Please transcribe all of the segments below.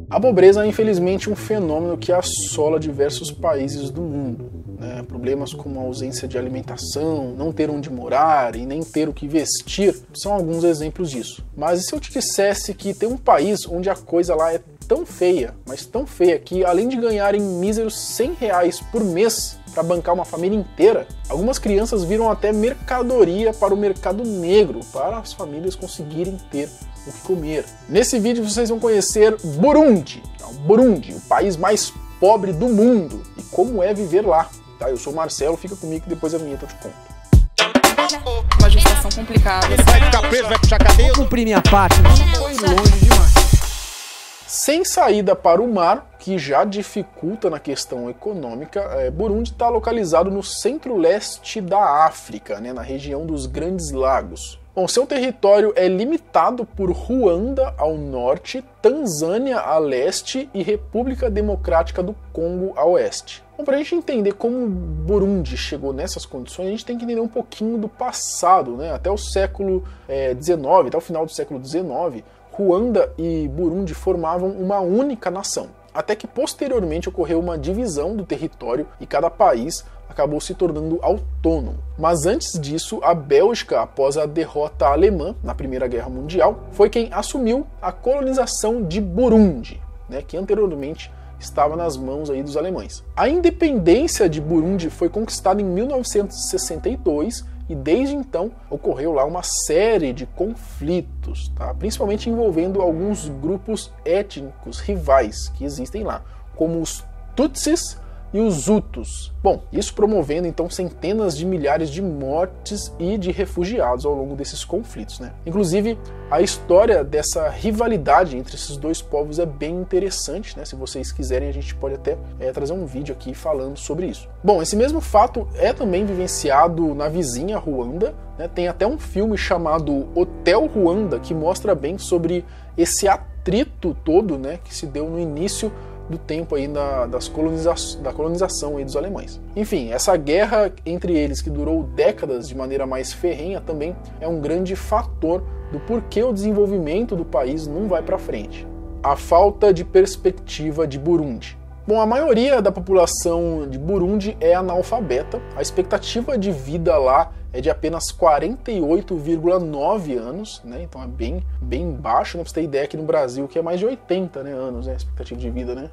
A pobreza é infelizmente um fenômeno que assola diversos países do mundo, né? Problemas como a ausência de alimentação, não ter onde morar e nem ter o que vestir são alguns exemplos disso. Mas e se eu te dissesse que tem um país onde a coisa lá é tão feia, mas tão feia que além de ganharem míseros R$100 por mês para bancar uma família inteira, algumas crianças viram até mercadoria para o mercado negro, para as famílias conseguirem ter o que comer. Nesse vídeo vocês vão conhecer Burundi, o país mais pobre do mundo, e como é viver lá. Tá? Eu sou o Marcelo, fica comigo que depois da vinheta eu te conto. Uma gestação complicada. Ele vai ficar preso, vai puxar cadeia. Vou cumprir minha parte, não foi longe demais. Sem saída para o mar, que já dificulta na questão econômica, Burundi está localizado no centro-leste da África, né, na região dos Grandes Lagos. Bom, seu território é limitado por Ruanda ao norte, Tanzânia a leste e República Democrática do Congo a oeste. Bom, para a gente entender como Burundi chegou nessas condições, a gente tem que entender um pouquinho do passado, né? Até o século XIX, até o final do século XIX, Ruanda e Burundi formavam uma única nação, até que posteriormente ocorreu uma divisão do território e cada país acabou se tornando autônomo. Mas antes disso, a Bélgica, após a derrota alemã na Primeira Guerra Mundial, foi quem assumiu a colonização de Burundi, né, que anteriormente estava nas mãos aí dos alemães. A independência de Burundi foi conquistada em 1962 e desde então ocorreu lá uma série de conflitos, tá? Principalmente envolvendo alguns grupos étnicos rivais que existem lá, como os Tutsis e os Hutus. Bom, isso promovendo então centenas de milhares de mortes e de refugiados ao longo desses conflitos, né? Inclusive, a história dessa rivalidade entre esses dois povos é bem interessante, né? Se vocês quiserem, a gente pode até trazer um vídeo aqui falando sobre isso. Bom, esse mesmo fato é também vivenciado na vizinha Ruanda, né? Tem até um filme chamado Hotel Ruanda que mostra bem sobre esse atrito todo, né, que se deu no início do tempo aí da colonização aí dos alemães. Enfim, essa guerra entre eles que durou décadas de maneira mais ferrenha também é um grande fator do porquê o desenvolvimento do país não vai para frente. A falta de perspectiva de Burundi. Bom, a maioria da população de Burundi é analfabeta, a expectativa de vida lá é de apenas 48,9 anos, né? Então é bem baixo, né? Pra você ter ideia, aqui no Brasil, que é mais de 80, né, anos, né? Expectativa de vida, né?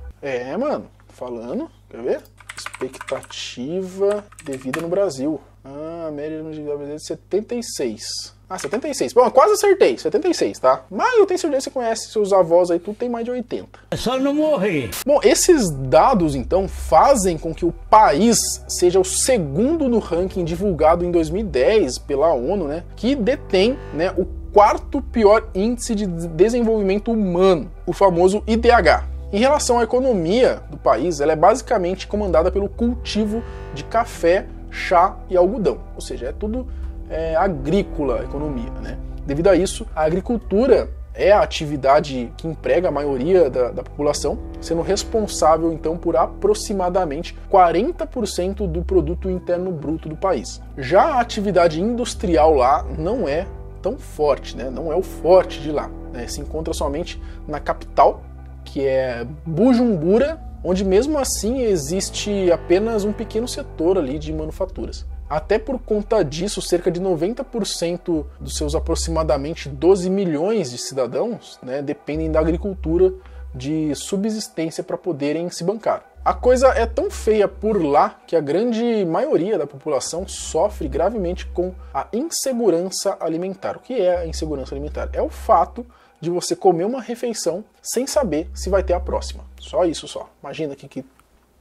Mano, falando, quer ver? Expectativa de vida no Brasil. A média de vida é 76. 76. Bom, quase acertei, 76, tá? Mas eu tenho certeza que você conhece seus avós aí, tudo tem mais de 80. É só não morrer. Bom, esses dados, então, fazem com que o país seja o segundo no ranking divulgado em 2010 pela ONU, né? Que detém, né, o quarto pior índice de desenvolvimento humano, o famoso IDH. Em relação à economia do país, ela é basicamente comandada pelo cultivo de café, chá e algodão. Ou seja, é tudo agrícola, economia, né? Devido a isso, a agricultura é a atividade que emprega a maioria da população, sendo responsável então por aproximadamente 40% do produto interno bruto do país. Já a atividade industrial lá não é tão forte, né? Não é o forte de lá, né? Se encontra somente na capital, que é Bujumbura, onde mesmo assim existe apenas um pequeno setor ali de manufaturas. Até por conta disso, cerca de 90% dos seus aproximadamente 12 milhões de cidadãos, né, dependem da agricultura de subsistência para poderem se bancar. A coisa é tão feia por lá que a grande maioria da população sofre gravemente com a insegurança alimentar. O que é a insegurança alimentar? É o fato de você comer uma refeição sem saber se vai ter a próxima. Só isso só. Imagina que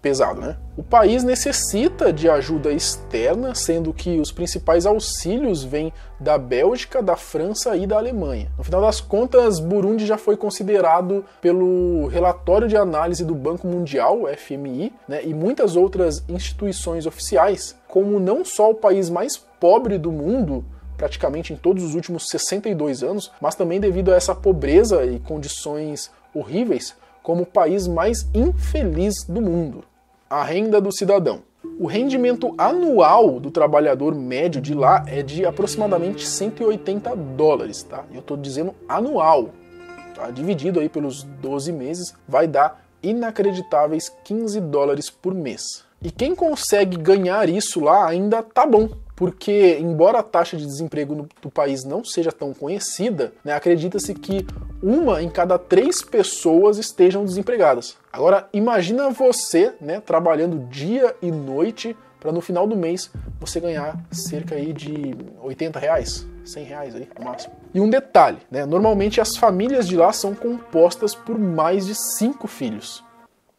pesado, né? O país necessita de ajuda externa, sendo que os principais auxílios vêm da Bélgica, da França e da Alemanha. No final das contas, Burundi já foi considerado pelo relatório de análise do Banco Mundial, FMI, né, e muitas outras instituições oficiais, como não só o país mais pobre do mundo, praticamente em todos os últimos 62 anos, mas também devido a essa pobreza e condições horríveis, como o país mais infeliz do mundo. A renda do cidadão. O rendimento anual do trabalhador médio de lá é de aproximadamente $180, tá? Eu estou dizendo anual. tá? Dividido aí pelos 12 meses, vai dar inacreditáveis $15 por mês. E quem consegue ganhar isso lá ainda tá bom, porque embora a taxa de desemprego do país não seja tão conhecida, né, acredita-se que 1 em cada 3 pessoas estejam desempregadas. Agora imagina você, né, trabalhando dia e noite para no final do mês você ganhar cerca aí de R$80, R$100 aí no máximo. E um detalhe, né, normalmente as famílias de lá são compostas por mais de 5 filhos.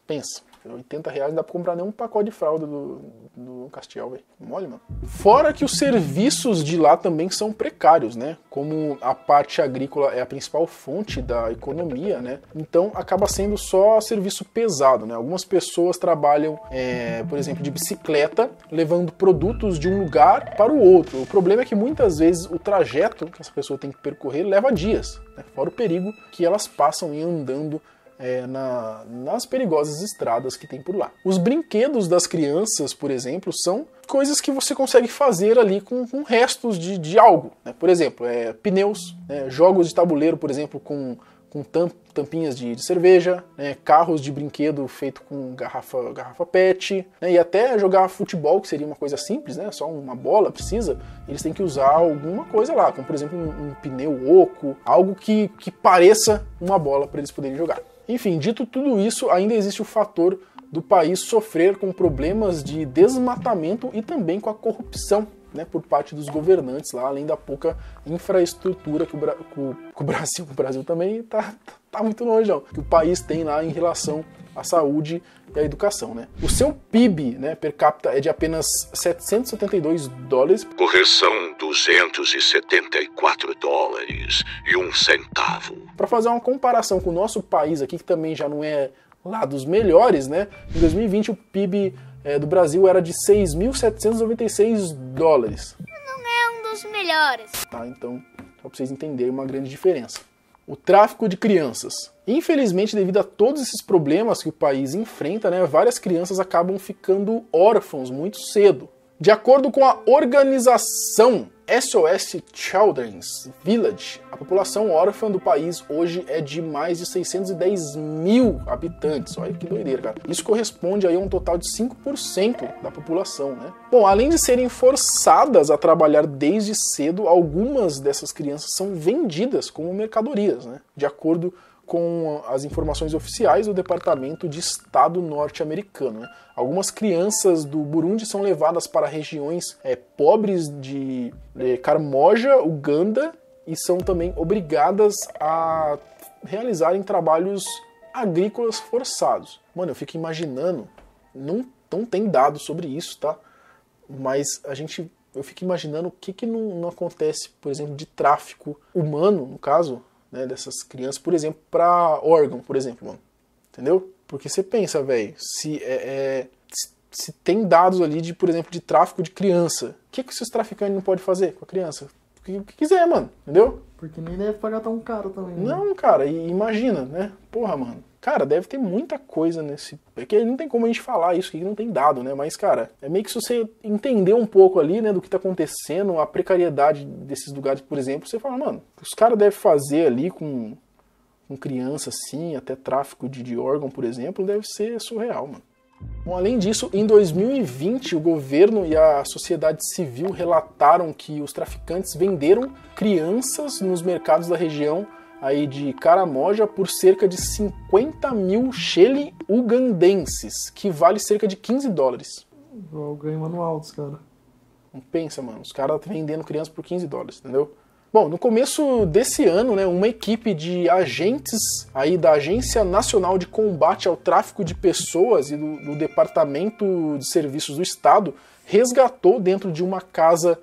Pensa. R$80 não dá pra comprar nem um pacote de fralda do Castiel, velho. Mole, mano. Fora que os serviços de lá também são precários, né? Como a parte agrícola é a principal fonte da economia, né? Então acaba sendo só serviço pesado, né? Algumas pessoas trabalham, por exemplo, de bicicleta, levando produtos de um lugar para o outro. O problema é que muitas vezes o trajeto que essa pessoa tem que percorrer leva dias, né? Fora o perigo que elas passam em andando nas perigosas estradas que tem por lá. Os brinquedos das crianças, por exemplo, são coisas que você consegue fazer ali com restos de algo, né? Por exemplo, pneus, né? Jogos de tabuleiro, por exemplo, com tampinhas de cerveja, né? Carros de brinquedo feito com garrafa PET, né? E até jogar futebol, que seria uma coisa simples, né? Só uma bola precisa, eles têm que usar alguma coisa lá, como por exemplo um pneu oco, algo que pareça uma bola para eles poderem jogar. Enfim, dito tudo isso, ainda existe o fator do país sofrer com problemas de desmatamento e também com a corrupção, né, por parte dos governantes lá, além da pouca infraestrutura que o Brasil também tá muito longe, não, que o país tem lá em relação à saúde e à educação, né. O seu PIB, né, per capita é de apenas $772. Correção, $274,01. Para fazer uma comparação com o nosso país aqui, que também já não é lá dos melhores, né, em 2020 o PIB do Brasil era de $6.796. Não é um dos melhores. Tá, então, só para vocês entenderem uma grande diferença. O tráfico de crianças. Infelizmente, devido a todos esses problemas que o país enfrenta, né, várias crianças acabam ficando órfãos muito cedo. De acordo com a organização SOS Children's Village, a população órfã do país hoje é de mais de 610 mil habitantes. Olha que doideira, cara. Isso corresponde aí a um total de 5% da população, né? Bom, além de serem forçadas a trabalhar desde cedo, algumas dessas crianças são vendidas como mercadorias, né? De acordo com as informações oficiais do Departamento de Estado norte-americano, né? Algumas crianças do Burundi são levadas para regiões pobres de Karamoja, Uganda, e são também obrigadas a realizarem trabalhos agrícolas forçados. Mano, eu fico imaginando, não tem dados sobre isso, tá? Mas eu fico imaginando o que não acontece, por exemplo, de tráfico humano, no caso, né, dessas crianças, por exemplo, para órgão, por exemplo, mano. Entendeu? Porque você pensa, velho, se tem dados ali de, por exemplo, de tráfico de criança, o que esses traficantes não podem fazer com a criança? O que quiser, mano, entendeu? Porque nem deve pagar tão caro também. Né? Não, cara, e imagina, né? Porra, mano. Cara, deve ter muita coisa nesse... Porque não tem como a gente falar isso, que não tem dado, né? Mas, cara, é meio que se você entender um pouco ali, né, do que tá acontecendo, a precariedade desses lugares, por exemplo, você fala, mano, os caras devem fazer ali com criança, assim, até tráfico de órgão, por exemplo, deve ser surreal, mano. Bom, além disso, em 2020, o governo e a sociedade civil relataram que os traficantes venderam crianças nos mercados da região aí de Karamoja por cerca de 50 mil shilling ugandenses, que vale cerca de $15. O ganho manual dos caras. Não pensa, mano, os caras vendendo crianças por $15, entendeu? Bom, no começo desse ano, né, uma equipe de agentes aí da Agência Nacional de Combate ao Tráfico de Pessoas e do Departamento de Serviços do Estado resgatou dentro de uma casa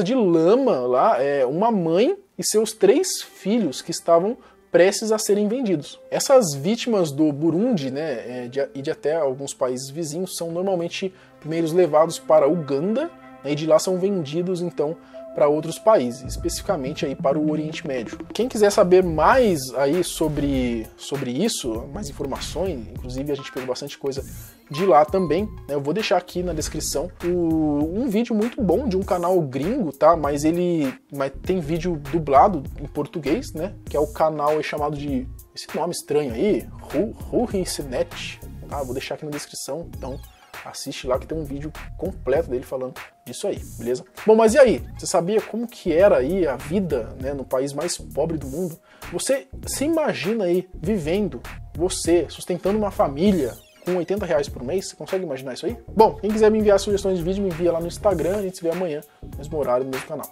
de lama lá, uma mãe e seus 3 filhos que estavam prestes a serem vendidos. Essas vítimas do Burundi, né, e de até alguns países vizinhos, são normalmente primeiros levados para Uganda, né, e de lá são vendidos então para outros países, especificamente aí para o Oriente Médio. Quem quiser saber mais aí sobre isso, mais informações, inclusive a gente pegou bastante coisa de lá também, né? Eu vou deixar aqui na descrição um vídeo muito bom de um canal gringo, tá? Mas tem vídeo dublado em português, né? Que é o canal chamado de esse nome estranho aí, Ruhincinet, tá? Vou deixar aqui na descrição, então assiste lá que tem um vídeo completo dele falando disso aí, beleza? Bom, mas e aí? Você sabia como que era aí a vida, né, no país mais pobre do mundo? Você se imagina aí vivendo, você sustentando uma família com R$80 por mês? Você consegue imaginar isso aí? Bom, quem quiser me enviar sugestões de vídeo, me envia lá no Instagram, a gente se vê amanhã, no mesmo horário, no mesmo canal.